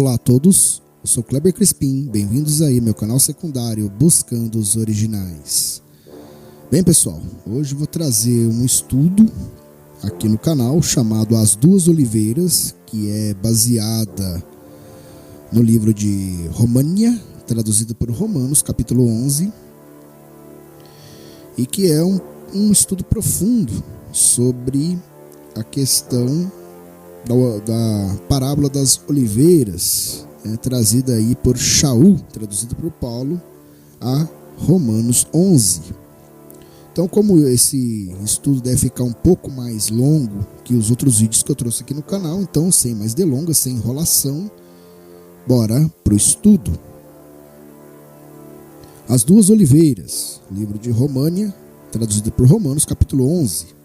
Olá a todos, eu sou Kleber Crispim, bem-vindos aí ao meu canal secundário Buscando os Originais. Bem pessoal, hoje vou trazer um estudo aqui no canal chamado As Duas Oliveiras, que é baseada no livro de România, traduzido por Romanos, capítulo 11, e que é um estudo profundo sobre a questão da parábola das oliveiras, trazida aí por Shaul, traduzido por Paulo, a Romanos 11. Então, como esse estudo deve ficar um pouco mais longo que os outros vídeos que eu trouxe aqui no canal, então, sem mais delongas, sem enrolação, bora pro estudo. As Duas Oliveiras, livro de România, traduzido por Romanos, capítulo 11.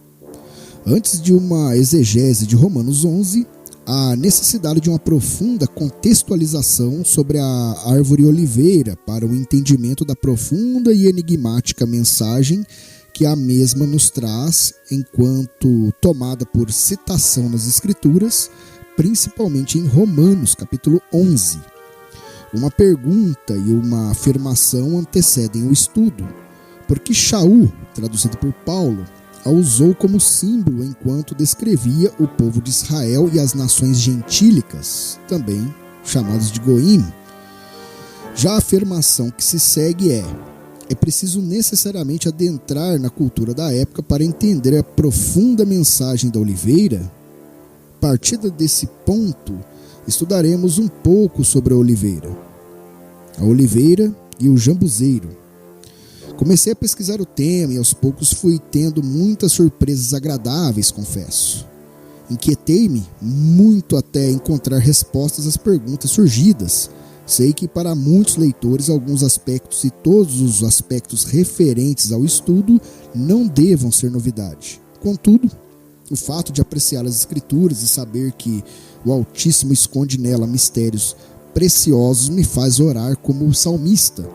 Antes de uma exegese de Romanos 11, há necessidade de uma profunda contextualização sobre a árvore oliveira para o entendimento da profunda e enigmática mensagem que a mesma nos traz enquanto tomada por citação nas Escrituras, principalmente em Romanos, capítulo 11. Uma pergunta e uma afirmação antecedem o estudo, porque Shaul, traduzido por Paulo, a usou como símbolo enquanto descrevia o povo de Israel e as nações gentílicas, também chamados de Goim. Já a afirmação que se segue é preciso necessariamente adentrar na cultura da época para entender a profunda mensagem da oliveira. Partida desse ponto, estudaremos um pouco sobre a oliveira e o jambuzeiro. Comecei a pesquisar o tema e aos poucos fui tendo muitas surpresas agradáveis, confesso. Inquietei-me muito até encontrar respostas às perguntas surgidas. Sei que para muitos leitores alguns aspectos e todos os aspectos referentes ao estudo não devam ser novidade. Contudo, o fato de apreciar as Escrituras e saber que o Altíssimo esconde nela mistérios preciosos me faz orar como o salmista.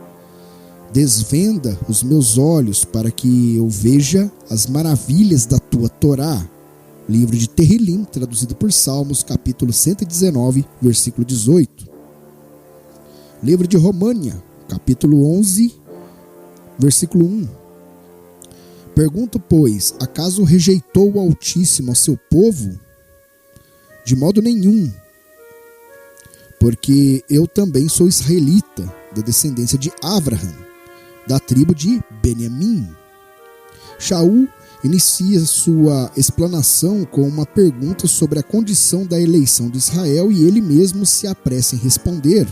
Desvenda os meus olhos para que eu veja as maravilhas da tua Torá. Livro de Terrilim, traduzido por Salmos, capítulo 119, versículo 18. Livro de România, capítulo 11, versículo 1. Pergunto, pois, acaso rejeitou o Altíssimo ao seu povo? De modo nenhum, porque eu também sou israelita, da descendência de Abraham, da tribo de Benjamim. Shaul inicia sua explanação com uma pergunta sobre a condição da eleição de Israel e ele mesmo se apressa em responder.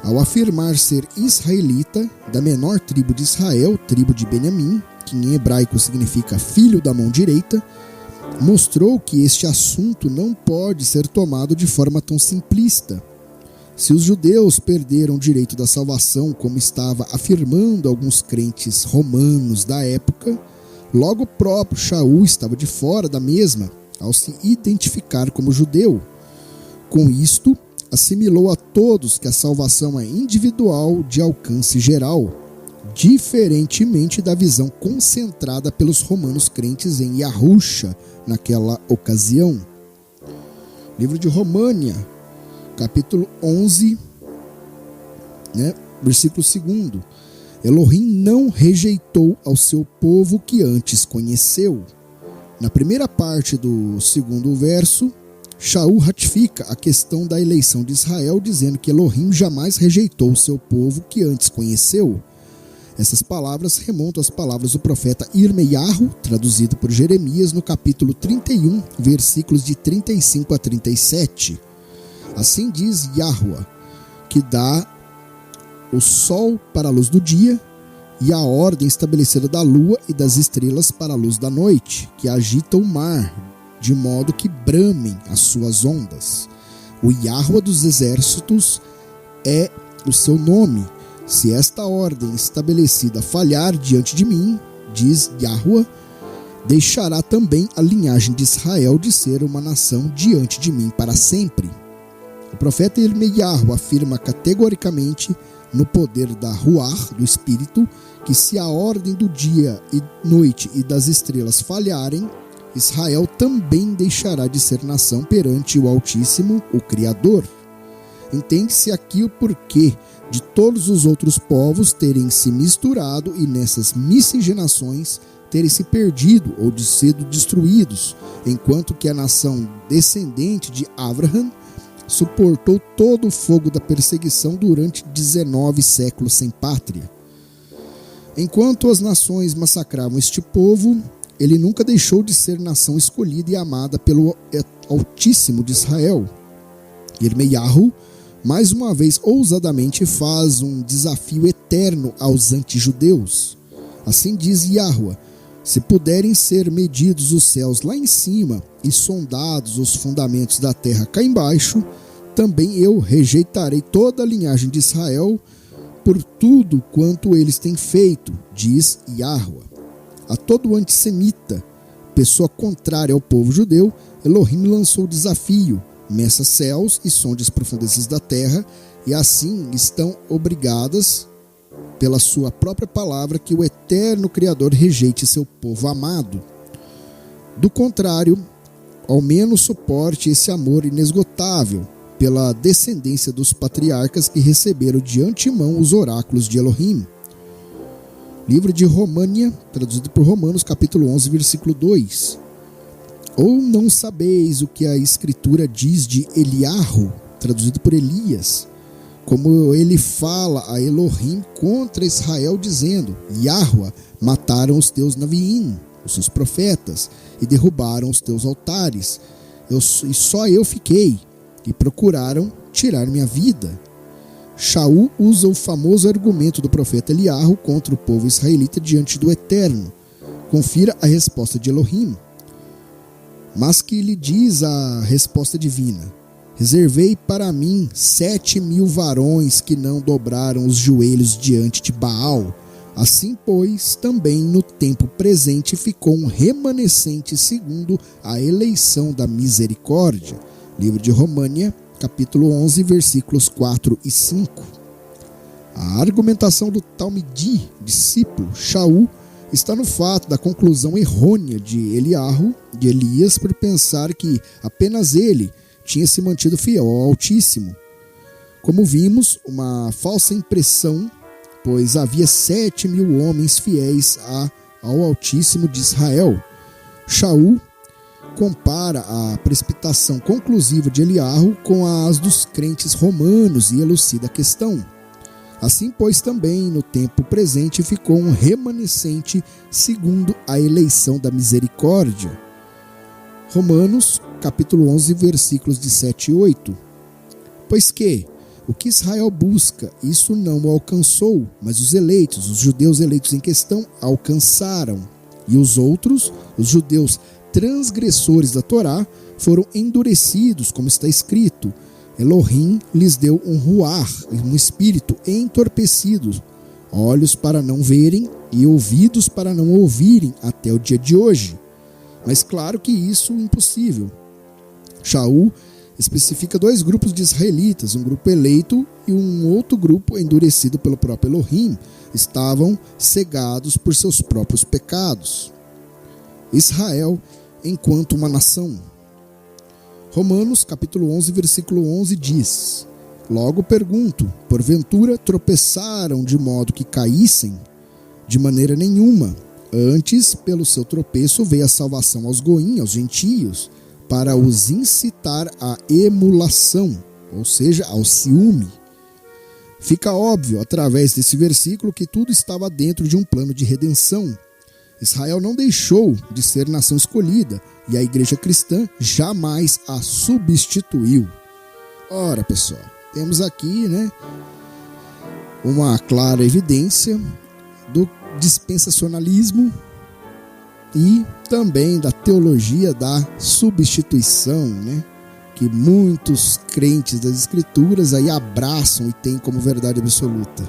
Ao afirmar ser israelita, da menor tribo de Israel, tribo de Benjamim, que em hebraico significa filho da mão direita, mostrou que este assunto não pode ser tomado de forma tão simplista. Se os judeus perderam o direito da salvação, como estava afirmando alguns crentes romanos da época, logo o próprio Shaul estava de fora da mesma ao se identificar como judeu. Com isto, assimilou a todos que a salvação é individual de alcance geral, diferentemente da visão concentrada pelos romanos crentes em Yahusha naquela ocasião. Livro de România, capítulo 11, versículo 2. Elohim não rejeitou ao seu povo que antes conheceu. Na primeira parte do segundo verso, Shaul ratifica a questão da eleição de Israel, dizendo que Elohim jamais rejeitou o seu povo que antes conheceu. Essas palavras remontam às palavras do profeta Irmeiahu, traduzido por Jeremias, no capítulo 31, versículos de 35 a 37. Assim diz Yahuwah, que dá o sol para a luz do dia e a ordem estabelecida da lua e das estrelas para a luz da noite, que agita o mar, de modo que bramem as suas ondas. O Yahuwah dos exércitos é o seu nome. Se esta ordem estabelecida falhar diante de mim, diz Yahuwah, deixará também a linhagem de Israel de ser uma nação diante de mim para sempre. O profeta Irmeiahu afirma categoricamente no poder da Ruach, do Espírito, que se a ordem do dia e noite e das estrelas falharem, Israel também deixará de ser nação perante o Altíssimo, o Criador. entende-se aqui o porquê de todos os outros povos terem se misturado e nessas miscigenações terem se perdido ou de sido destruídos, enquanto que a nação descendente de Abraham suportou todo o fogo da perseguição durante 19 séculos sem pátria. Enquanto as nações massacravam este povo, ele nunca deixou de ser nação escolhida e amada pelo Altíssimo de Israel. Yirmeyahu, mais uma vez ousadamente, faz um desafio eterno aos antijudeus. Assim diz Yahuwah: se puderem ser medidos os céus lá em cima e sondados os fundamentos da terra cá embaixo, também eu rejeitarei toda a linhagem de Israel por tudo quanto eles têm feito, diz Yahuwah. A todo antissemita, pessoa contrária ao povo judeu, Elohim lançou o desafio: meça céus e sonde as profundezas da terra, e assim estão obrigadas, pela sua própria palavra, que o eterno Criador rejeite seu povo amado. Do contrário, ao menos suporte esse amor inesgotável pela descendência dos patriarcas que receberam de antemão os oráculos de Elohim. Livro de România, traduzido por Romanos, capítulo 11, versículo 2. Ou não sabeis o que a Escritura diz de Eliarro, traduzido por Elias, como ele fala a Elohim contra Israel, dizendo: Yahuwah, mataram os teus Naviim, os seus profetas, e derrubaram os teus altares, e só eu fiquei, e procuraram tirar minha vida. Shaul usa o famoso argumento do profeta Eliarro contra o povo israelita diante do Eterno. Confira a resposta de Elohim. Mas que lhe diz a resposta divina: reservei para mim 7.000 varões que não dobraram os joelhos diante de Baal. Assim, pois, também no tempo presente ficou um remanescente segundo a eleição da misericórdia. Livro de România, capítulo 11, versículos 4 e 5. A argumentação do Talmidi, discípulo Shaul, está no fato da conclusão errônea de Elias, por pensar que apenas ele tinha se mantido fiel ao Altíssimo. Como vimos, uma falsa impressão, pois havia 7.000 homens fiéis ao Altíssimo de Israel. Shaul compara a precipitação conclusiva de Eliarro com as dos crentes romanos e elucida a questão. Assim, pois, também no tempo presente ficou um remanescente segundo a eleição da misericórdia. Romanos, capítulo 11, versículos de 7 e 8. Pois que o que Israel busca, isso não o alcançou, mas os eleitos, os judeus eleitos em questão, alcançaram. E os outros, os judeus transgressores da Torá, foram endurecidos, como está escrito: Elohim lhes deu um ruar, um espírito entorpecido, olhos para não verem e ouvidos para não ouvirem até o dia de hoje. Mas claro que isso é impossível. Shaul especifica 2 grupos de israelitas, um grupo eleito e um outro grupo endurecido pelo próprio Elohim, estavam cegados por seus próprios pecados. Israel enquanto uma nação. Romanos, capítulo 11, versículo 11 diz: logo pergunto, porventura tropeçaram de modo que caíssem? De maneira nenhuma. Antes, pelo seu tropeço, veio a salvação aos goim, aos gentios, para os incitar à emulação, ou seja, ao ciúme. Fica óbvio, através desse versículo, que tudo estava dentro de um plano de redenção. Israel não deixou de ser nação escolhida, e a igreja cristã jamais a substituiu. Ora, pessoal, temos aqui, uma clara evidência do dispensacionalismo e também da teologia da substituição, que muitos crentes das escrituras aí abraçam e têm como verdade absoluta.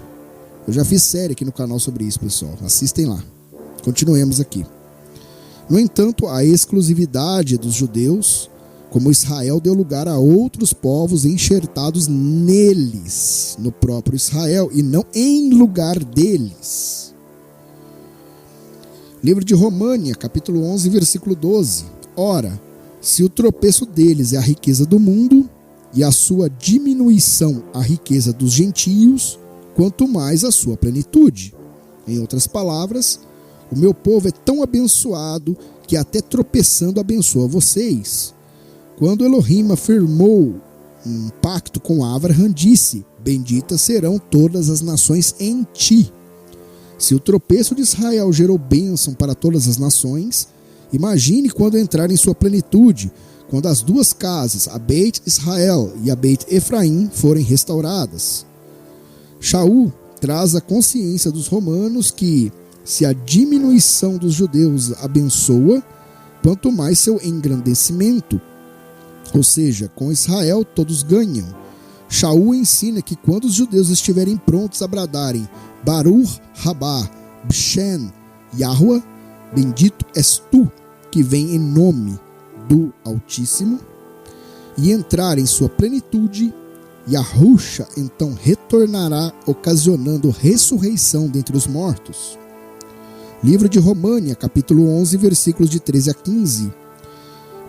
Eu já fiz série aqui no canal sobre isso, pessoal. Assistem lá. Continuemos aqui. No entanto, a exclusividade dos judeus, como Israel, deu lugar a outros povos enxertados neles, no próprio Israel, e não em lugar deles. Livro de România, capítulo 11, versículo 12. Ora, se o tropeço deles é a riqueza do mundo, e a sua diminuição à riqueza dos gentios, quanto mais a sua plenitude. Em outras palavras, o meu povo é tão abençoado que até tropeçando abençoa vocês. Quando Elohim afirmou um pacto com Abraham, disse: benditas serão todas as nações em ti. Se o tropeço de Israel gerou bênção para todas as nações, imagine quando entrar em sua plenitude, quando as duas casas, a Beit Israel e a Beit Efraim, forem restauradas. Shaul traz a consciência dos romanos que, se a diminuição dos judeus abençoa, quanto mais seu engrandecimento. Ou seja, com Israel todos ganham. Shaul ensina que quando os judeus estiverem prontos a bradarem Baruch Rabá B'Shem Yahuwah, bendito és tu que vem em nome do Altíssimo, e entrar em sua plenitude, Yahusha então retornará, ocasionando ressurreição dentre os mortos. Livro de România, capítulo 11, versículos de 13 a 15.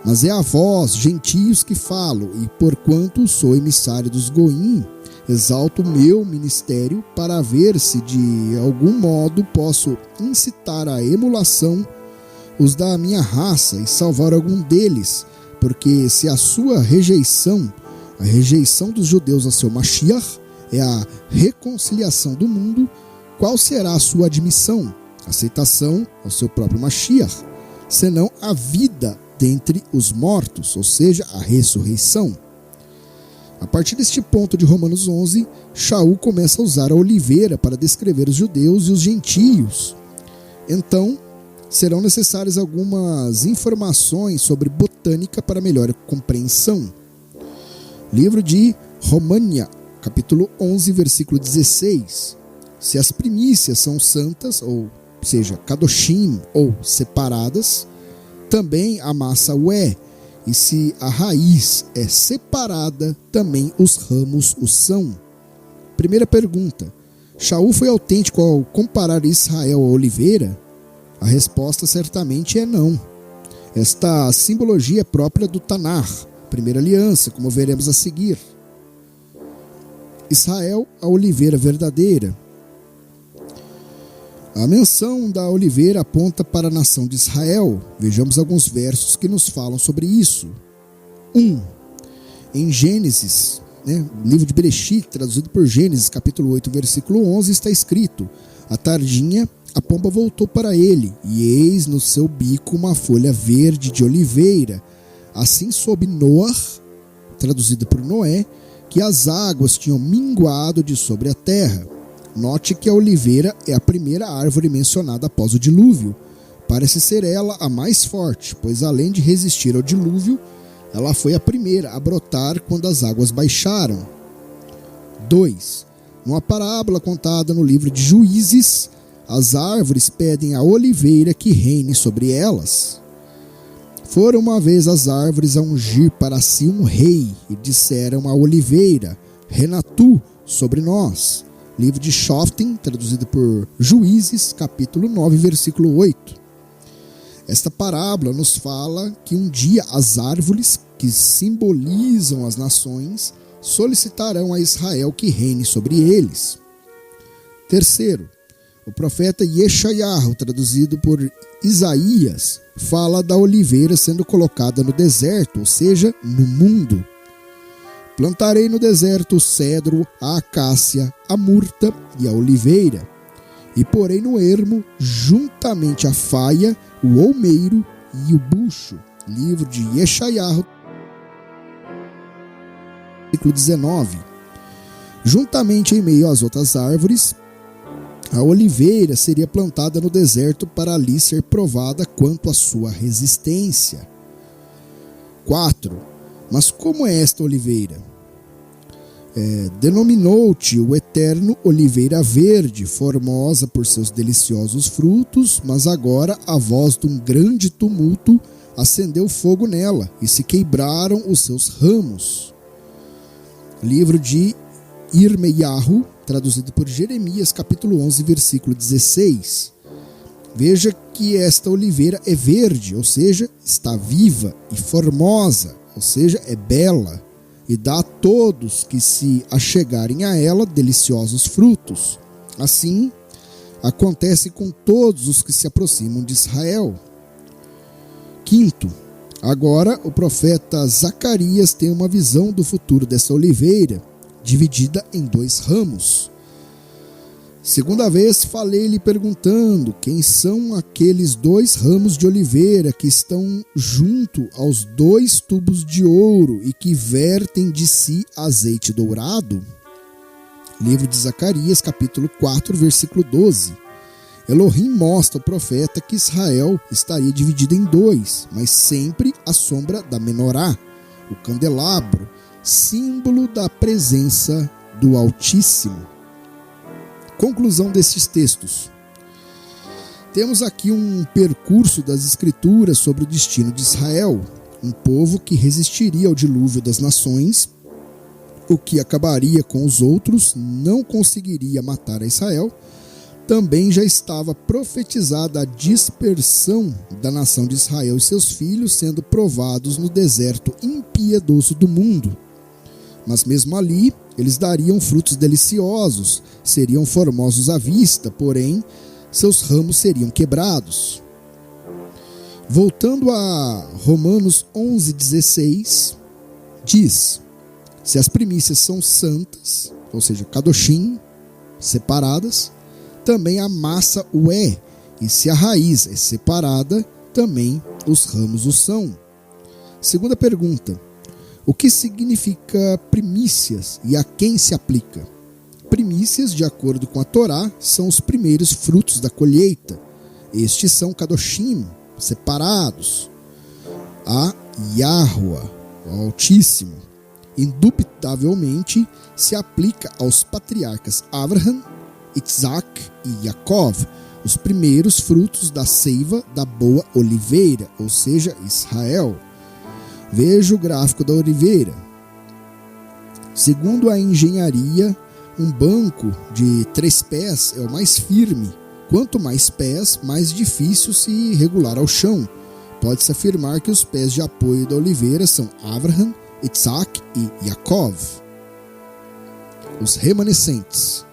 Mas é a vós, gentios, que falo, e porquanto sou emissário dos Goim, exalto o meu ministério para ver se de algum modo posso incitar à emulação os da minha raça e salvar algum deles, porque se a sua rejeição, a rejeição dos judeus a seu Mashiach, é a reconciliação do mundo, qual será a sua admissão, aceitação ao seu próprio Mashiach, senão a vida dentre os mortos, ou seja, a ressurreição? A partir deste ponto de Romanos 11, Shaul começa a usar a oliveira para descrever os judeus e os gentios. Então, serão necessárias algumas informações sobre botânica para melhor compreensão. Livro de România, capítulo 11, versículo 16. Se as primícias são santas, ou seja, kadoshim, ou separadas, também a massa o é. E se a raiz é separada, também os ramos o são. Primeira pergunta: Shaul foi autêntico ao comparar Israel à oliveira? A resposta certamente é não. Esta simbologia é própria do Tanar, primeira aliança, como veremos a seguir. Israel, a oliveira verdadeira. A menção da oliveira aponta para a nação de Israel. Vejamos alguns versos que nos falam sobre isso. 1. Em Gênesis, livro de Bereshit, traduzido por Gênesis, capítulo 8, versículo 11, está escrito: à tardinha, a pomba voltou para ele, e eis no seu bico uma folha verde de oliveira. Assim soube Noah, traduzido por Noé, que as águas tinham minguado de sobre a terra. Note que a oliveira é a primeira árvore mencionada após o dilúvio. Parece ser ela a mais forte, pois além de resistir ao dilúvio, ela foi a primeira a brotar quando as águas baixaram. 2. Numa parábola contada no livro de Juízes, as árvores pedem à oliveira que reine sobre elas. Foram uma vez as árvores a ungir para si um rei, e disseram à oliveira: reina tu sobre nós. Livro de Shoftim, traduzido por Juízes, capítulo 9, versículo 8. Esta parábola nos fala que um dia as árvores, que simbolizam as nações, solicitarão a Israel que reine sobre eles. 3. O profeta Yeshayahu, traduzido por Isaías, fala da oliveira sendo colocada no deserto, ou seja, no mundo. Plantarei no deserto o cedro, a acácia, a murta e a oliveira, e porei no ermo, juntamente a faia, o olmeiro e o bucho. Livro de Yeshayahu, versículo 19. Juntamente em meio às outras árvores, a oliveira seria plantada no deserto para ali ser provada quanto à sua resistência. 4. Mas como é esta oliveira? Denominou-te o Eterno oliveira verde, formosa por seus deliciosos frutos, mas agora a voz de um grande tumulto acendeu fogo nela, e se quebraram os seus ramos. Livro de Irmeiahu, traduzido por Jeremias, capítulo 11, versículo 16. Veja que esta oliveira é verde, ou seja, está viva, e formosa, ou seja, é bela. e dá a todos que se achegarem a ela deliciosos frutos. Assim, acontece com todos os que se aproximam de Israel. Quinto, agora o profeta Zacarias tem uma visão do futuro dessa oliveira, dividida em 2 ramos. Segunda vez falei-lhe perguntando: quem são aqueles 2 ramos de oliveira que estão junto aos 2 tubos de ouro e que vertem de si azeite dourado? Livro de Zacarias, capítulo 4, versículo 12. Elohim mostra ao profeta que Israel estaria dividido em 2, mas sempre à sombra da menorá, o candelabro, símbolo da presença do Altíssimo. Conclusão desses textos. Temos aqui um percurso das Escrituras sobre o destino de Israel, um povo que resistiria ao dilúvio das nações, o que acabaria com os outros, não conseguiria matar a Israel. Também já estava profetizada a dispersão da nação de Israel e seus filhos sendo provados no deserto impiedoso do mundo. Mas mesmo ali, eles dariam frutos deliciosos, seriam formosos à vista, porém, seus ramos seriam quebrados. Voltando a Romanos 11:16, diz: se as primícias são santas, ou seja, kadoshim, separadas, também a massa o é, e se a raiz é separada, também os ramos o são. Segunda pergunta: o que significa primícias e a quem se aplica? Primícias, de acordo com a Torá, são os primeiros frutos da colheita. Estes são kadoshim, separados, a Yahuwah, o Altíssimo. Indubitavelmente se aplica aos patriarcas Abraham, Isaac e Yaakov, os primeiros frutos da seiva da boa oliveira, ou seja, Israel. Veja o gráfico da oliveira. Segundo a engenharia, um banco de 3 pés é o mais firme. Quanto mais pés, mais difícil se regular ao chão. Pode-se afirmar que os pés de apoio da oliveira são Abraham, Isaac e Yaakov. Os remanescentes.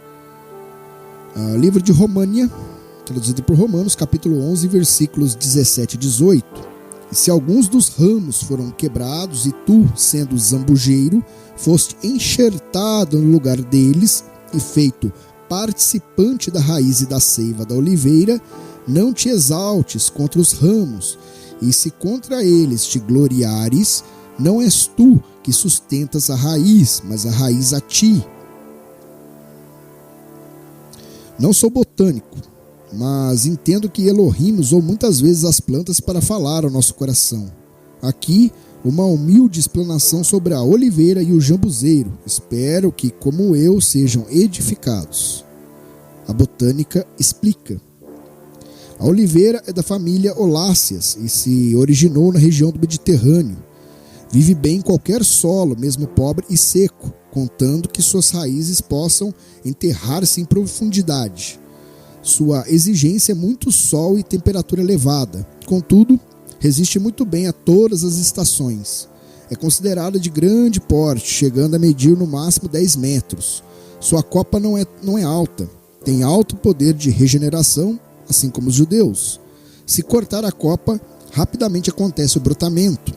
Livro de România, traduzido por Romanos, capítulo 11, versículos 17 e 18. E se alguns dos ramos foram quebrados, e tu, sendo zambujeiro, foste enxertado no lugar deles e feito participante da raiz e da seiva da oliveira, não te exaltes contra os ramos, e se contra eles te gloriares, não és tu que sustentas a raiz, mas a raiz a ti. Não sou botânico, mas entendo que Elohim usou muitas vezes as plantas para falar ao nosso coração. Aqui, uma humilde explanação sobre a oliveira e o jambuzeiro. Espero que, como eu, sejam edificados. A botânica explica. A oliveira é da família Oláceas e se originou na região do Mediterrâneo. Vive bem em qualquer solo, mesmo pobre e seco, contando que suas raízes possam enterrar-se em profundidade. Sua exigência é muito sol e temperatura elevada. Contudo, resiste muito bem a todas as estações. É considerada de grande porte, chegando a medir no máximo 10 metros. Sua copa não é alta. Tem alto poder de regeneração, assim como os judeus. Se cortar a copa, rapidamente acontece o brotamento.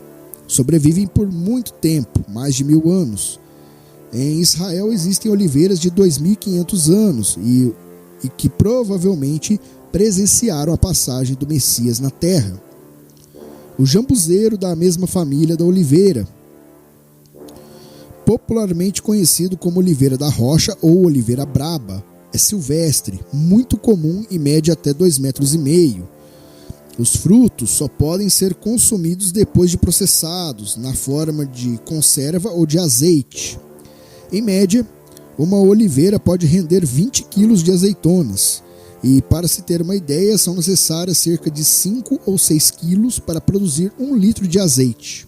Sobrevivem por muito tempo, mais de 1000 anos. Em Israel existem oliveiras de 2500 anos e que provavelmente presenciaram a passagem do Messias na terra. O jambuzeiro da mesma família da oliveira, popularmente conhecido como oliveira da rocha ou oliveira braba, é silvestre, muito comum e mede até 2,5 metros. Os frutos só podem ser consumidos depois de processados, na forma de conserva ou de azeite. Em média, uma oliveira pode render 20 quilos de azeitonas, e para se ter uma ideia, são necessárias cerca de 5 ou 6 quilos para produzir 1 litro de azeite.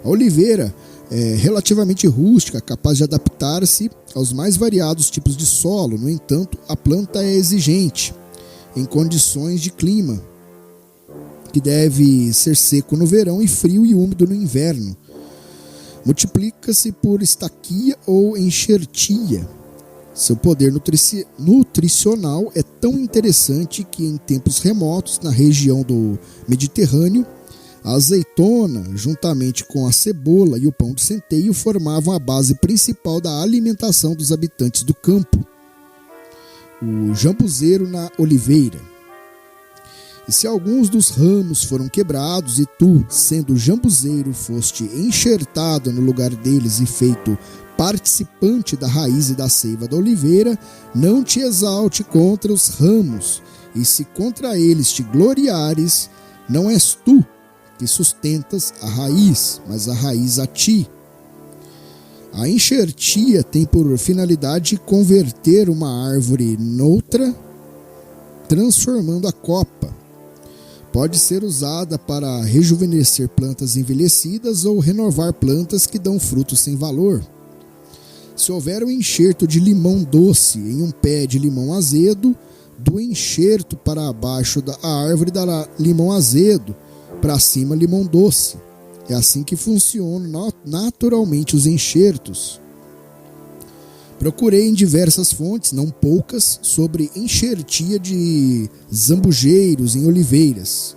A oliveira é relativamente rústica, capaz de adaptar-se aos mais variados tipos de solo. No entanto, a planta é exigente, em condições de clima, que deve ser seco no verão e frio e úmido no inverno. Multiplica-se por estaquia ou enxertia. Seu poder nutricional é tão interessante que em tempos remotos, na região do Mediterrâneo, a azeitona, juntamente com a cebola e o pão de centeio, formavam a base principal da alimentação dos habitantes do campo. O jambuzeiro na oliveira. E se alguns dos ramos foram quebrados e tu, sendo jambuzeiro, foste enxertado no lugar deles e feito participante da raiz e da seiva da oliveira, não te exalte contra os ramos, e se contra eles te gloriares, não és tu que sustentas a raiz, mas a raiz a ti. A enxertia tem por finalidade converter uma árvore noutra, transformando a copa. Pode ser usada para rejuvenescer plantas envelhecidas ou renovar plantas que dão frutos sem valor. Se houver um enxerto de limão doce em um pé de limão azedo, do enxerto para baixo da árvore dará limão azedo, para cima limão doce. É assim que funcionam naturalmente os enxertos. Procurei em diversas fontes, não poucas, sobre enxertia de zambujeiros em oliveiras.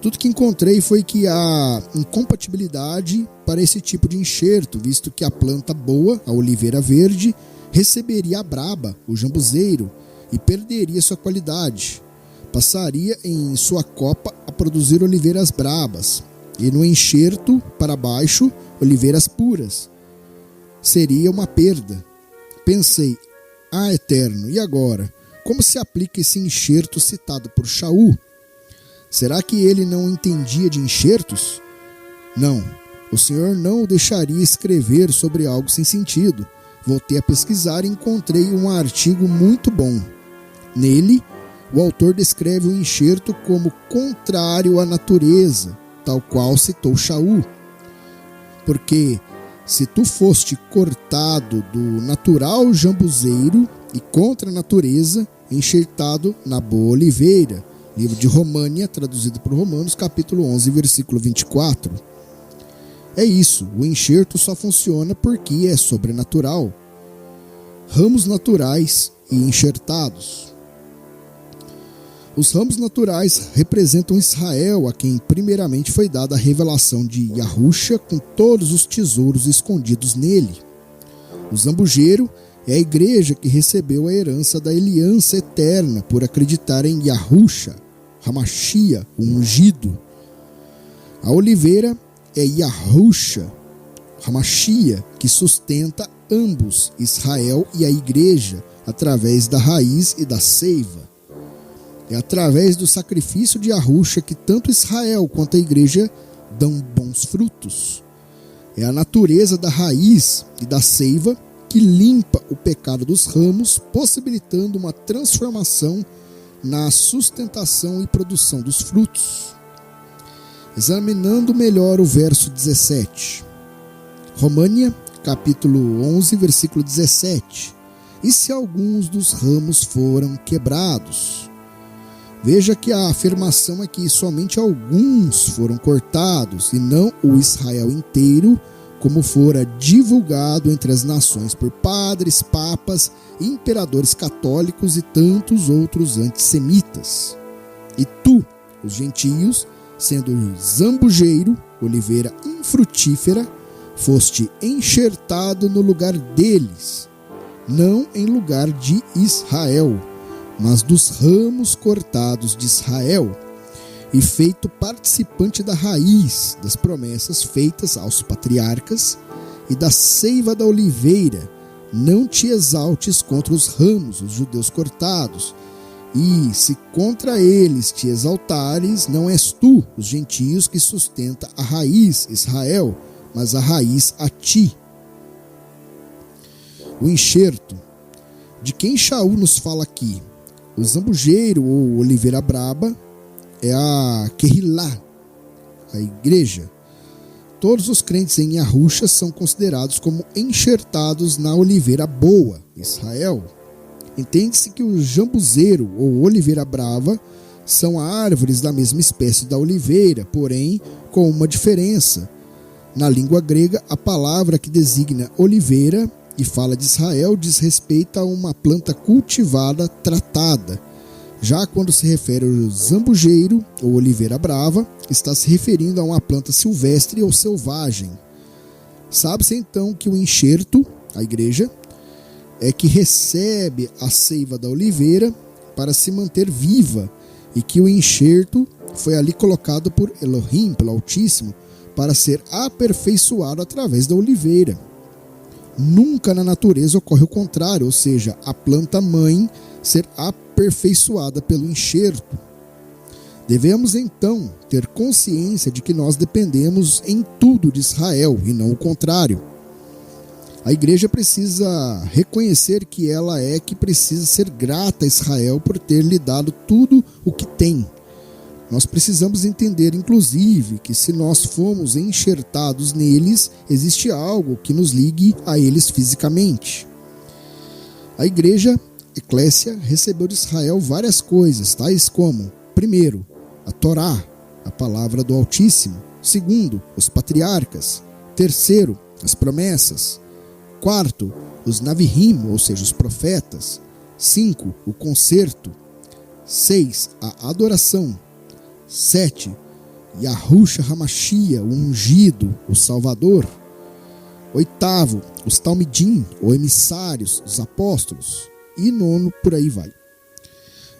Tudo que encontrei foi que há incompatibilidade para esse tipo de enxerto, visto que a planta boa, a oliveira verde, receberia a braba, o jambuzeiro, e perderia sua qualidade. Passaria em sua copa a produzir oliveiras brabas, e no enxerto, para baixo, oliveiras puras. Seria uma perda. Pensei, Eterno, e agora? Como se aplica esse enxerto citado por Shaul? Será que ele não entendia de enxertos? Não, o Senhor não o deixaria escrever sobre algo sem sentido. Voltei a pesquisar e encontrei um artigo muito bom. Nele, o autor descreve o enxerto como contrário à natureza, tal qual citou Shaul. Porque se tu foste cortado do natural jambuzeiro e contra a natureza, enxertado na boa oliveira. Livro de România, traduzido por Romanos, capítulo 11, versículo 24. É isso, o enxerto só funciona porque é sobrenatural. Ramos naturais e enxertados. Os ramos naturais representam Israel, a quem primeiramente foi dada a revelação de Yahusha com todos os tesouros escondidos nele. O zambujeiro é a igreja que recebeu a herança da aliança eterna por acreditar em Yahusha, Hamashia, o ungido. A oliveira é Yahusha, Hamashia, que sustenta ambos, Israel e a igreja, através da raiz e da seiva. É através do sacrifício de Yahusha que tanto Israel quanto a igreja dão bons frutos. É a natureza da raiz e da seiva que limpa o pecado dos ramos, possibilitando uma transformação na sustentação e produção dos frutos. Examinando melhor o verso 17. România, capítulo 11, versículo 17. E se alguns dos ramos foram quebrados? Veja que a afirmação é que somente alguns foram cortados, e não o Israel inteiro, como fora divulgado entre as nações por padres, papas, imperadores católicos e tantos outros antissemitas. E tu, os gentios, sendo zambujeiro, oliveira infrutífera, foste enxertado no lugar deles, não em lugar de Israel, mas dos ramos cortados de Israel, e feito participante da raiz das promessas feitas aos patriarcas e da seiva da oliveira. Não te exaltes contra os ramos, os judeus cortados, e se contra eles te exaltares, não és tu, os gentios, que sustenta a raiz, Israel, mas a raiz a ti. O enxerto. De quem Shaul nos fala aqui? O zambujeiro ou oliveira braba é a Kehilá, a igreja. Todos os crentes em Yahusha são considerados como enxertados na oliveira boa, Israel. Entende-se que o jambuzeiro ou oliveira brava são árvores da mesma espécie da oliveira, porém com uma diferença. Na língua grega, a palavra que designa oliveira e fala de Israel diz respeito a uma planta cultivada, tratada. Já quando se refere ao zambujeiro ou oliveira brava, está se referindo a uma planta silvestre ou selvagem. Sabe-se então que o enxerto, a igreja, é que recebe a seiva da oliveira para se manter viva e que o enxerto foi ali colocado por Elohim, pelo Altíssimo, para ser aperfeiçoado através da oliveira. Nunca na natureza ocorre o contrário, ou seja, a planta mãe ser aperfeiçoada pelo enxerto. Devemos então ter consciência de que nós dependemos em tudo de Israel e não o contrário. A igreja precisa reconhecer que ela é que precisa ser grata a Israel por ter lhe dado tudo o que tem. Nós precisamos entender, inclusive, que se nós fomos enxertados neles, existe algo que nos ligue a eles fisicamente. A igreja, eclésia, recebeu de Israel várias coisas, tais como, primeiro, a Torá, a palavra do Altíssimo. Segundo, os patriarcas. Terceiro, as promessas. Quarto, os Navihim, ou seja, os profetas. 5, o concerto. 6, a adoração. 7, Yahushua Hamashia, o ungido, o Salvador. 8, os Talmidim, ou emissários, os apóstolos. E 9, por aí vai.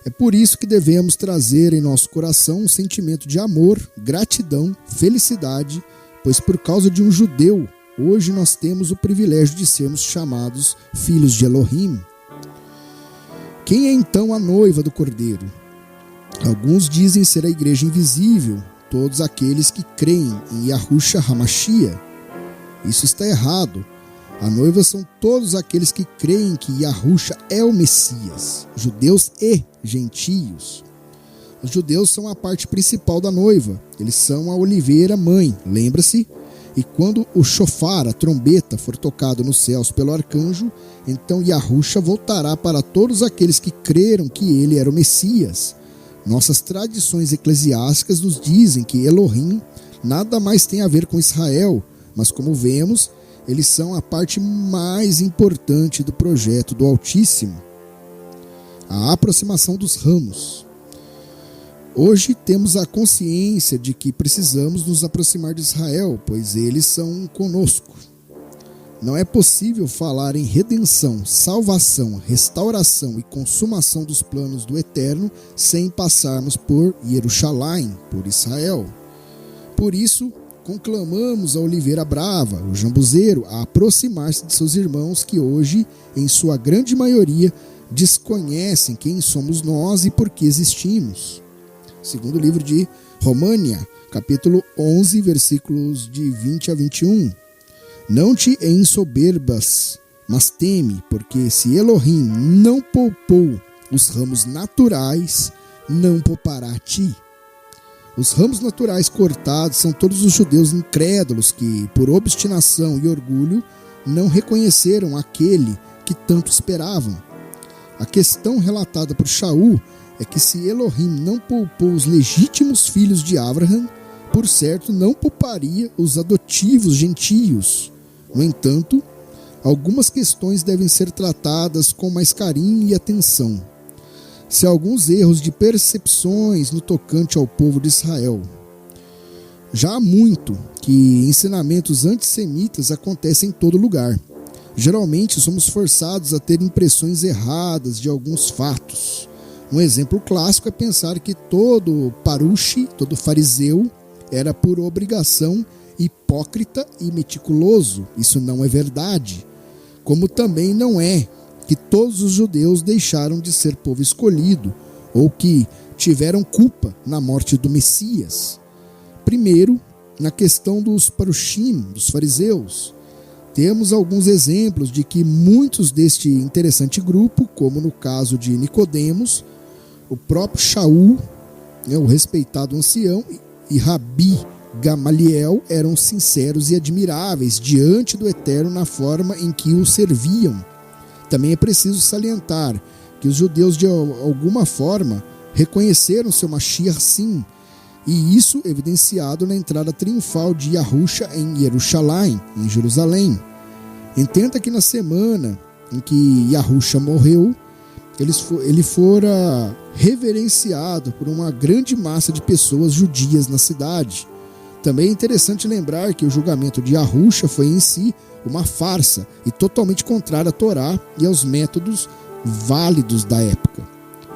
É por isso que devemos trazer em nosso coração um sentimento de amor, gratidão, felicidade, pois por causa de um judeu, hoje nós temos o privilégio de sermos chamados filhos de Elohim. Quem é então a noiva do Cordeiro? Alguns dizem ser a igreja invisível, todos aqueles que creem em Yahushua Hamashia. Isso está errado. A noiva são todos aqueles que creem que Yahushua é o Messias, judeus e gentios. Os judeus são a parte principal da noiva, eles são a oliveira mãe, lembra-se? E quando o shofar, a trombeta, for tocado nos céus pelo arcanjo, então Yahushua voltará para todos aqueles que creram que ele era o Messias. Nossas tradições eclesiásticas nos dizem que Elohim nada mais tem a ver com Israel, mas como vemos, eles são a parte mais importante do projeto do Altíssimo. A aproximação dos ramos. Hoje temos a consciência de que precisamos nos aproximar de Israel, pois eles são conosco. Não é possível falar em redenção, salvação, restauração e consumação dos planos do Eterno sem passarmos por Jerusalém, por Israel. Por isso, conclamamos a oliveira brava, o jambuzeiro, a aproximar-se de seus irmãos que hoje, em sua grande maioria, desconhecem quem somos nós e por que existimos. Segundo livro de România, capítulo 11, versículos de 20 a 21. Não te ensoberbas, mas teme, porque se Elohim não poupou os ramos naturais, não poupará a ti. Os ramos naturais cortados são todos os judeus incrédulos que, por obstinação e orgulho, não reconheceram aquele que tanto esperavam. A questão relatada por Shaul é que se Elohim não poupou os legítimos filhos de Abraham, por certo não pouparia os adotivos gentios. No entanto, algumas questões devem ser tratadas com mais carinho e atenção. Se há alguns erros de percepções no tocante ao povo de Israel. Já há muito que ensinamentos antissemitas acontecem em todo lugar. Geralmente somos forçados a ter impressões erradas de alguns fatos. Um exemplo clássico é pensar que todo parushi, todo fariseu, era por obrigação hipócrita e meticuloso. Isso não é verdade. Como também não é que todos os judeus deixaram de ser povo escolhido ou que tiveram culpa na morte do Messias. Primeiro, na questão dos parushim, dos fariseus, temos alguns exemplos de que muitos deste interessante grupo, como no caso de Nicodemos, o próprio Shaul, o respeitado ancião, e Rabi Gamaliel eram sinceros e admiráveis diante do Eterno na forma em que o serviam. Também é preciso salientar que os judeus de alguma forma reconheceram seu Mashiach sim, e isso evidenciado na entrada triunfal de Yahusha em Jerusalém, em Jerusalém. Entenda que na semana em que Yahusha morreu, ele fora reverenciado por uma grande massa de pessoas judias na cidade. Também é interessante lembrar que o julgamento de Yahusha foi em si uma farsa e totalmente contrário à Torá e aos métodos válidos da época.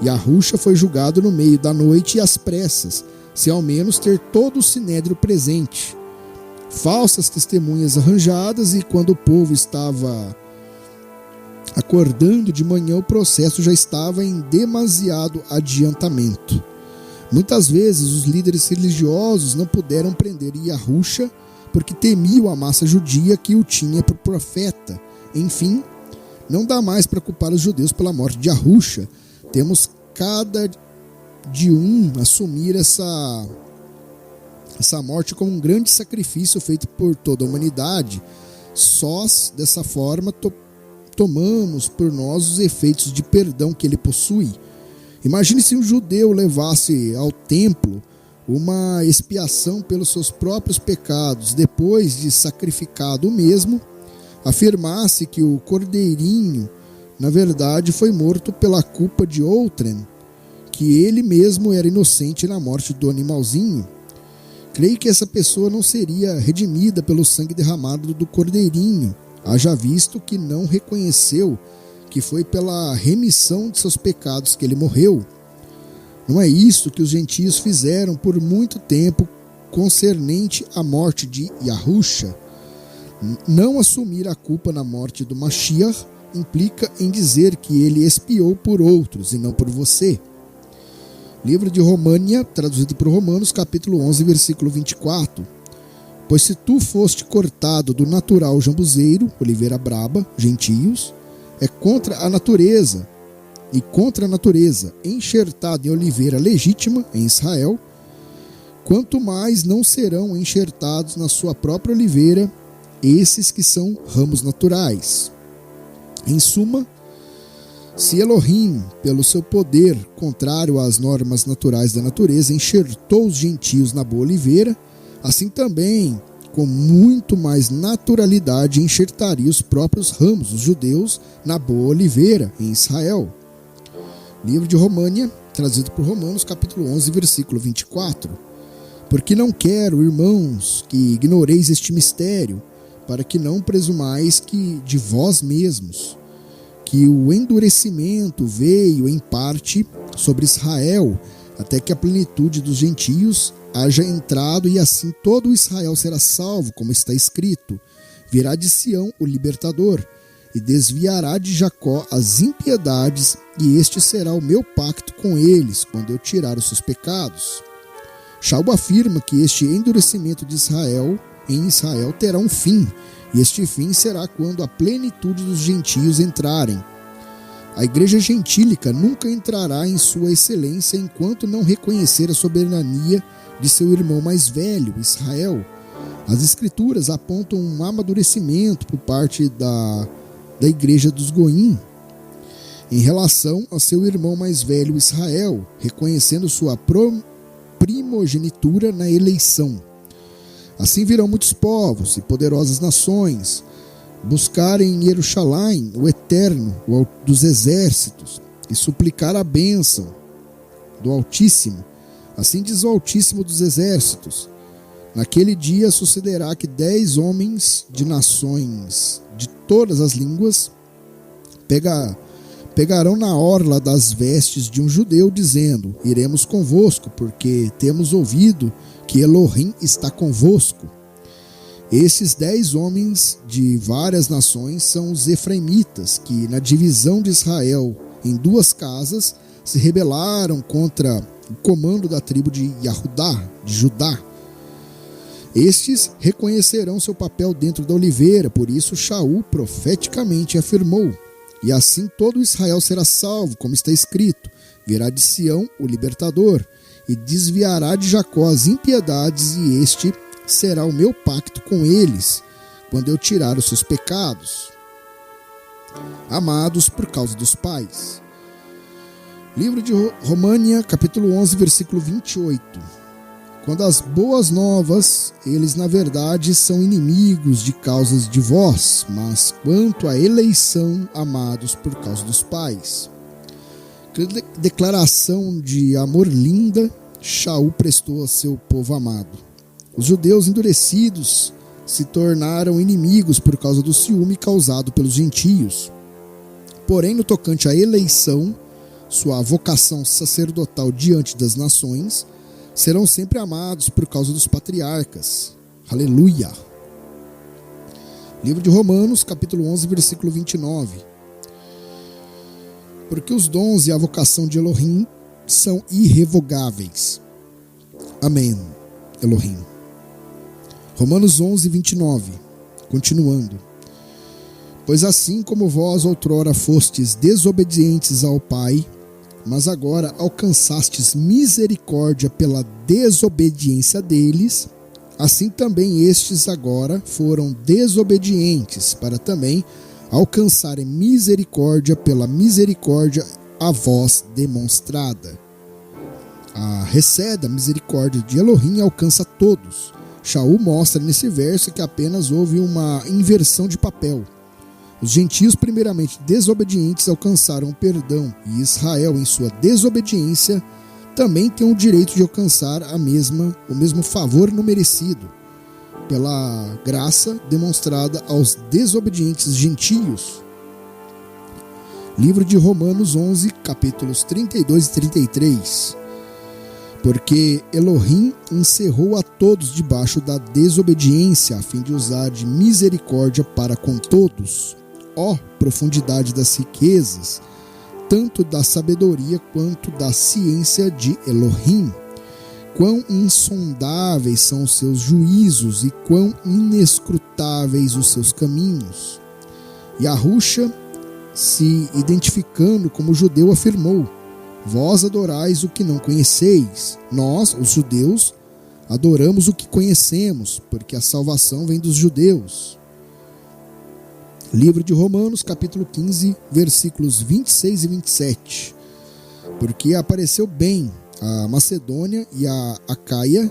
Yahusha foi julgado no meio da noite e às pressas, sem ao menos ter todo o sinédrio presente. Falsas testemunhas arranjadas, e quando o povo estava acordando de manhã, o processo já estava em demasiado adiantamento. Muitas vezes os líderes religiosos não puderam prender Yahusha porque temiam a massa judia que o tinha por profeta. Enfim, não dá mais para culpar os judeus pela morte de Yahusha. Temos cada de assumir essa morte como um grande sacrifício feito por toda a humanidade. Sós, dessa forma, tomamos por nós os efeitos de perdão que ele possui. Imagine se um judeu levasse ao templo uma expiação pelos seus próprios pecados, depois de sacrificado o mesmo, afirmasse que o cordeirinho, na verdade, foi morto pela culpa de outrem, que ele mesmo era inocente na morte do animalzinho. Creio que essa pessoa não seria redimida pelo sangue derramado do cordeirinho, haja visto que não reconheceu que foi pela remissão de seus pecados que ele morreu. Não é isso que os gentios fizeram por muito tempo concernente à morte de Yahusha. Não assumir a culpa na morte do Mashiach implica em dizer que ele expiou por outros e não por você. Livro de România, traduzido por Romanos, capítulo 11, versículo 24. Pois se tu foste cortado do natural jambuzeiro, oliveira braba, gentios, é contra a natureza, e contra a natureza, enxertado em oliveira legítima, em Israel, quanto mais não serão enxertados na sua própria oliveira esses que são ramos naturais. Em suma, se Elohim, pelo seu poder contrário às normas naturais da natureza, enxertou os gentios na boa oliveira, assim também, com muito mais naturalidade, enxertaria os próprios ramos, os judeus, na boa oliveira, em Israel. Livro de România, traduzido por Romanos, capítulo 11, versículo 24. Porque não quero, irmãos, que ignoreis este mistério, para que não presumais que de vós mesmos, que o endurecimento veio em parte sobre Israel, até que a plenitude dos gentios haja entrado, e assim todo Israel será salvo, como está escrito: virá de Sião o libertador, e desviará de Jacó as impiedades, e este será o meu pacto com eles, quando eu tirar os seus pecados. Shaul afirma que este endurecimento de Israel, em Israel, terá um fim, e este fim será quando a plenitude dos gentios entrarem. A igreja gentílica nunca entrará em sua excelência enquanto não reconhecer a soberania de seu irmão mais velho, Israel. As escrituras apontam um amadurecimento por parte da igreja dos Goim em relação a seu irmão mais velho, Israel, reconhecendo sua primogenitura na eleição. Assim virão muitos povos e poderosas nações buscarem em Jerusalém o Eterno dos exércitos e suplicar a bênção do Altíssimo. Assim diz o Altíssimo dos exércitos: naquele dia sucederá que 10 homens de nações de todas as línguas pegarão na orla das vestes de um judeu, dizendo: iremos convosco, porque temos ouvido que Elohim está convosco. Esses 10 homens de várias nações são os efraimitas, que na divisão de Israel em 2 casas se rebelaram contra o comando da tribo de Judá. Estes reconhecerão seu papel dentro da oliveira, por isso Shaul profeticamente afirmou: e assim todo Israel será salvo, como está escrito: virá de Sião o libertador, e desviará de Jacó as impiedades, e este será o meu pacto com eles, quando eu tirar os seus pecados. Amados por causa dos pais. Livro de România, capítulo 11, versículo 28. quando as boas novas, eles na verdade são inimigos de causas de vós, mas quanto à eleição, amados por causa dos pais. Que declaração de amor linda Shaul prestou a seu povo amado. Os judeus endurecidos se tornaram inimigos por causa do ciúme causado pelos gentios. Porém, no tocante à eleição, sua vocação sacerdotal diante das nações, serão sempre amados por causa dos patriarcas. Aleluia! Livro de Romanos, capítulo 11, versículo 29. Porque os dons e a vocação de Elohim são irrevogáveis. Amém, Elohim. Romanos 11, 29. Continuando. Pois assim como vós outrora fostes desobedientes ao Pai, mas agora alcançastes misericórdia pela desobediência deles, assim também estes agora foram desobedientes, para também alcançarem misericórdia pela misericórdia a vós demonstrada. Recebe a misericórdia de Elohim alcança todos. Shaul mostra nesse verso que apenas houve uma inversão de papel. Os gentios, primeiramente desobedientes, alcançaram o perdão, e Israel, em sua desobediência, também tem o direito de alcançar o mesmo favor não merecido, pela graça demonstrada aos desobedientes gentios. Livro de Romanos 11, capítulos 32 e 33. Porque Elohim encerrou a todos debaixo da desobediência, a fim de usar de misericórdia para com todos. Ó profundidade das riquezas, tanto da sabedoria quanto da ciência de Elohim. Quão insondáveis são os seus juízos e quão inescrutáveis os seus caminhos. Yahushua, se identificando como judeu, afirmou: vós adorais o que não conheceis. Nós, os judeus, adoramos o que conhecemos, porque a salvação vem dos judeus. Livro de Romanos, capítulo 15, versículos 26 e 27. Porque apareceu bem a Macedônia e a Acaia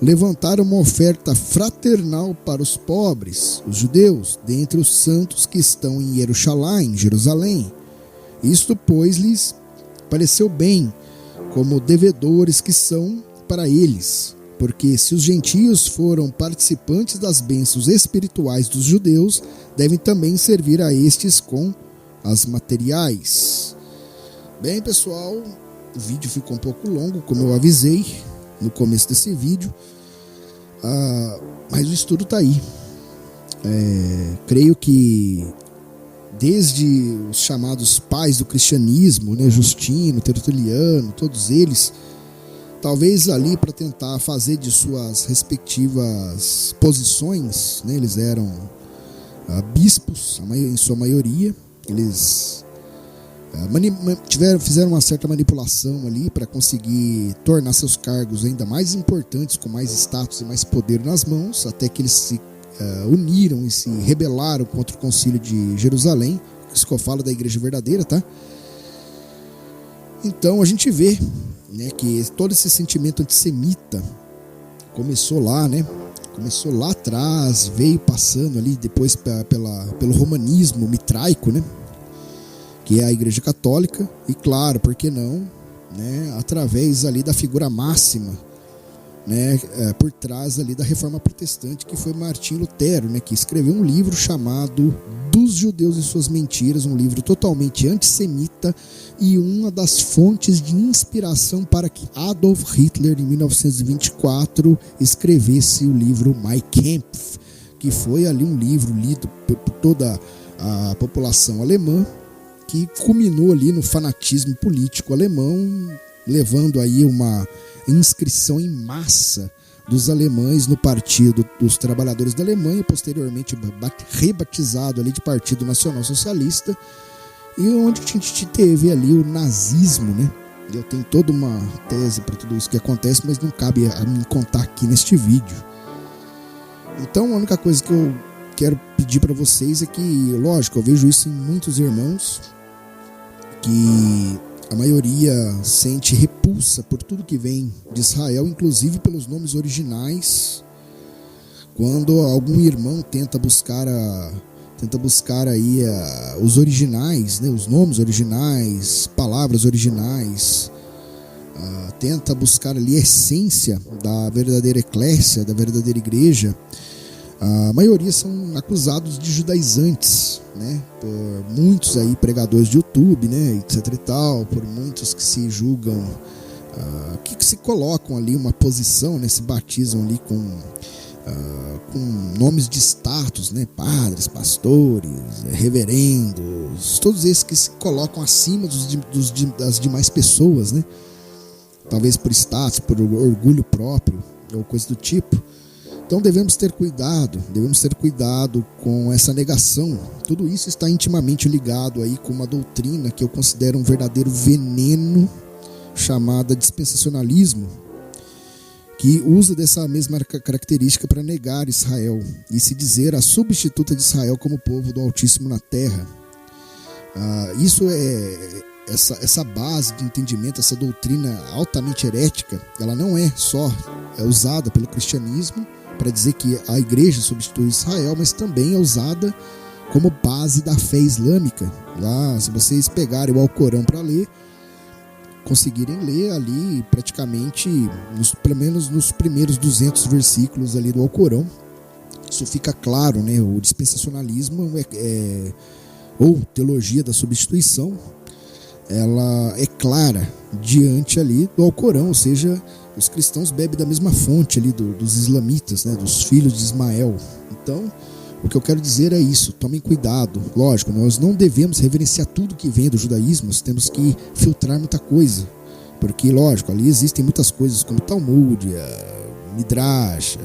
levantaram uma oferta fraternal para os pobres, os judeus, dentre os santos que estão em Jerusalém. Isto, pois, lhes pareceu bem, como devedores que são para eles. Porque se os gentios foram participantes das bênçãos espirituais dos judeus, devem também servir a estes com as materiais. Bem, pessoal, o vídeo ficou um pouco longo, como eu avisei no começo desse vídeo, mas o estudo está aí. Creio que desde os chamados pais do cristianismo, né, Justino, Tertuliano, todos eles, talvez ali para tentar fazer de suas respectivas posições, né, eles eram bispos, em sua maioria, eles fizeram uma certa manipulação ali para conseguir tornar seus cargos ainda mais importantes, com mais status e mais poder nas mãos, até que eles se uniram e se rebelaram contra o concílio de Jerusalém, isso que eu falo da igreja verdadeira, tá? Então a gente vê, né, que todo esse sentimento antissemita começou lá, né? Começou lá atrás, veio passando ali depois pelo romanismo mitraico, né? Que é a Igreja Católica, e claro, por que não, né? Através ali da figura máxima, né? Por trás ali da Reforma Protestante, que foi Martinho Lutero, né? Que escreveu um livro chamado Dos Judeus e Suas Mentiras, um livro totalmente antissemita e uma das fontes de inspiração para que Adolf Hitler, em 1924, escrevesse o livro Mein Kampf, que foi ali um livro lido por toda a população alemã, que culminou ali no fanatismo político alemão, levando aí uma inscrição em massa dos alemães no Partido dos Trabalhadores da Alemanha, posteriormente rebatizado ali de Partido Nacional Socialista, e onde a gente teve ali o nazismo, né? Eu tenho toda uma tese para tudo isso que acontece, mas não cabe a mim contar aqui neste vídeo. Então a única coisa que eu quero pedir para vocês é que, lógico, eu vejo isso em muitos irmãos, que a maioria sente repulsa por tudo que vem de Israel, inclusive pelos nomes originais. Quando algum irmão tenta buscar aí os originais, né, os nomes originais, palavras originais, tenta buscar ali a essência da verdadeira eclésia, da verdadeira igreja, a maioria são acusados de judaizantes, né, por muitos aí pregadores de YouTube, né, etc e tal, por muitos que se julgam, que se colocam ali uma posição, né, se batizam ali com nomes de status, né, padres, pastores, reverendos, todos esses que se colocam acima das demais pessoas, né, talvez por status, por orgulho próprio ou coisa do tipo. Então devemos ter cuidado com essa negação. Tudo isso está intimamente ligado aí com uma doutrina que eu considero um verdadeiro veneno, chamada dispensacionalismo, que usa dessa mesma característica para negar Israel e se dizer a substituta de Israel como povo do Altíssimo na terra. Isso é essa base de entendimento, essa doutrina altamente herética, ela não é só usada pelo cristianismo para dizer que a igreja substitui Israel, mas também é usada como base da fé islâmica. Lá, se vocês pegarem o Alcorão para ler, conseguirem ler ali praticamente, pelo menos nos primeiros 200 versículos ali do Alcorão, isso fica claro, né? O dispensacionalismo ou teologia da substituição, ela é clara diante ali do Alcorão, ou seja, os cristãos bebem da mesma fonte ali dos islamitas, né, dos filhos de Ismael. Então, o que eu quero dizer é isso, tomem cuidado. Lógico, nós não devemos reverenciar tudo que vem do judaísmo, nós temos que filtrar muita coisa, porque, lógico, ali existem muitas coisas como Talmud, Midrash,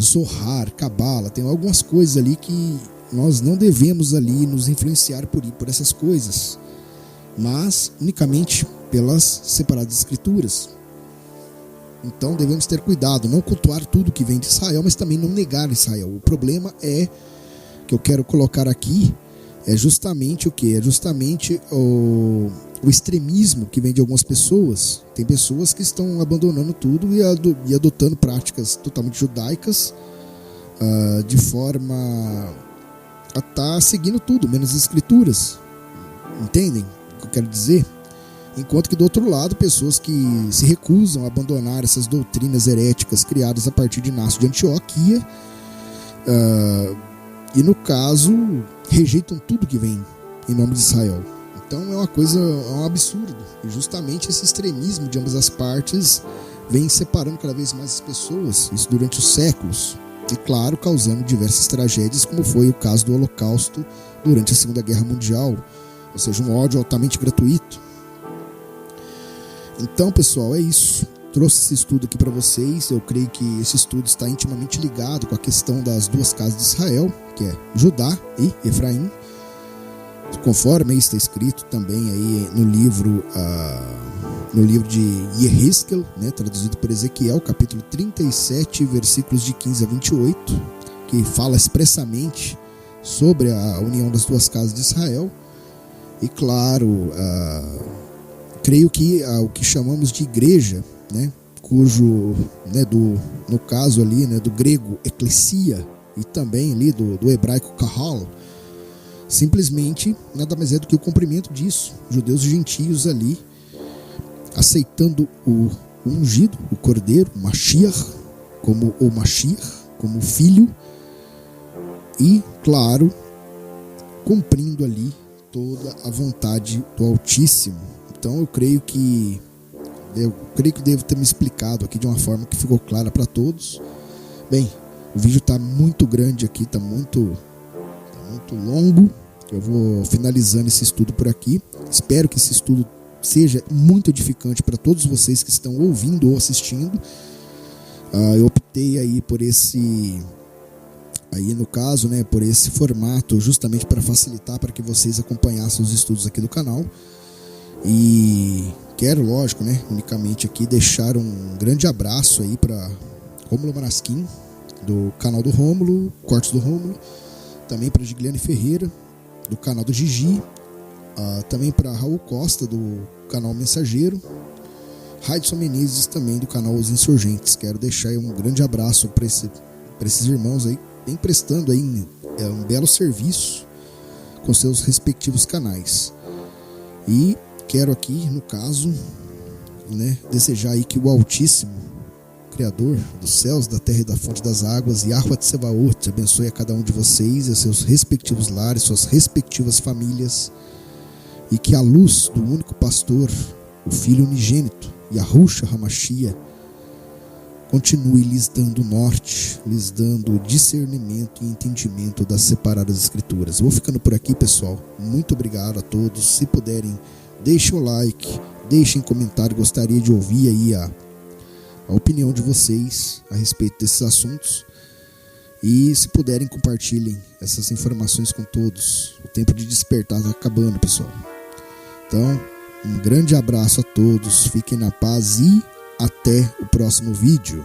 Zohar, Cabala, tem algumas coisas ali que nós não devemos ali nos influenciar por essas coisas, mas unicamente pelas separadas escrituras. Então devemos ter cuidado, não cultuar tudo que vem de Israel, mas também não negar Israel. O problema que eu quero colocar aqui é justamente o que? É justamente o extremismo que vem de algumas pessoas. Tem pessoas que estão abandonando tudo e adotando práticas totalmente judaicas, de forma a estar seguindo tudo, menos as escrituras. Entendem o que eu quero dizer? Enquanto que do outro lado, pessoas que se recusam a abandonar essas doutrinas heréticas criadas a partir de Inácio de Antioquia, e no caso rejeitam tudo que vem em nome de Israel. Então é um absurdo, e justamente esse extremismo de ambas as partes vem separando cada vez mais as pessoas, isso durante os séculos, e claro, causando diversas tragédias, como foi o caso do Holocausto durante a Segunda Guerra Mundial, ou seja, um ódio altamente gratuito. Então, pessoal, é isso. Trouxe esse estudo aqui para vocês. Eu creio que esse estudo está intimamente ligado com a questão das duas casas de Israel, que é Judá e Efraim, conforme está escrito também aí no livro de Yehezkel, né, traduzido por Ezequiel, capítulo 37, versículos de 15 a 28, que fala expressamente sobre a união das duas casas de Israel. E claro, creio que o que chamamos de igreja, né, cujo, né, no caso ali, né, do grego eclesia e também ali do hebraico kahal, simplesmente nada mais é do que o cumprimento disso, judeus e gentios ali aceitando o ungido, o cordeiro, o Mashiach, como filho, e claro, cumprindo ali toda a vontade do Altíssimo. Então eu creio que devo ter me explicado aqui de uma forma que ficou clara para todos. Bem, o vídeo está muito grande aqui, está muito longo. Eu vou finalizando esse estudo por aqui. Espero que esse estudo seja muito edificante para todos vocês que estão ouvindo ou assistindo. Eu optei aí por esse, aí no caso, né, por esse formato justamente para facilitar para que vocês acompanhassem os estudos aqui do canal. E quero, lógico, né, unicamente aqui deixar um grande abraço aí para Rômulo Marasquim, do canal do Rômulo, Cortes do Rômulo, também para Gigliane Ferreira, do canal do Gigi, também para Raul Costa, do canal Mensageiro, Raidson Menezes, também do canal Os Insurgentes. Quero deixar aí um grande abraço para esses irmãos aí, vem prestando aí um belo serviço com seus respectivos canais. E quero aqui, no caso, desejar aí que o Altíssimo, Criador dos céus, da terra e da fonte das águas, Yahweh Tsebaot, abençoe a cada um de vocês e a seus respectivos lares, suas respectivas famílias, e que a luz do único pastor, o Filho unigênito, Yahushua HaMashiach, continue lhes dando norte, lhes dando discernimento e entendimento das separadas escrituras. Vou ficando por aqui, pessoal. Muito obrigado a todos. Se puderem, deixem o like, deixem comentário. Gostaria de ouvir aí a opinião de vocês a respeito desses assuntos. E se puderem, compartilhem essas informações com todos. O tempo de despertar está acabando, pessoal. Então, um grande abraço a todos. Fiquem na paz e até o próximo vídeo.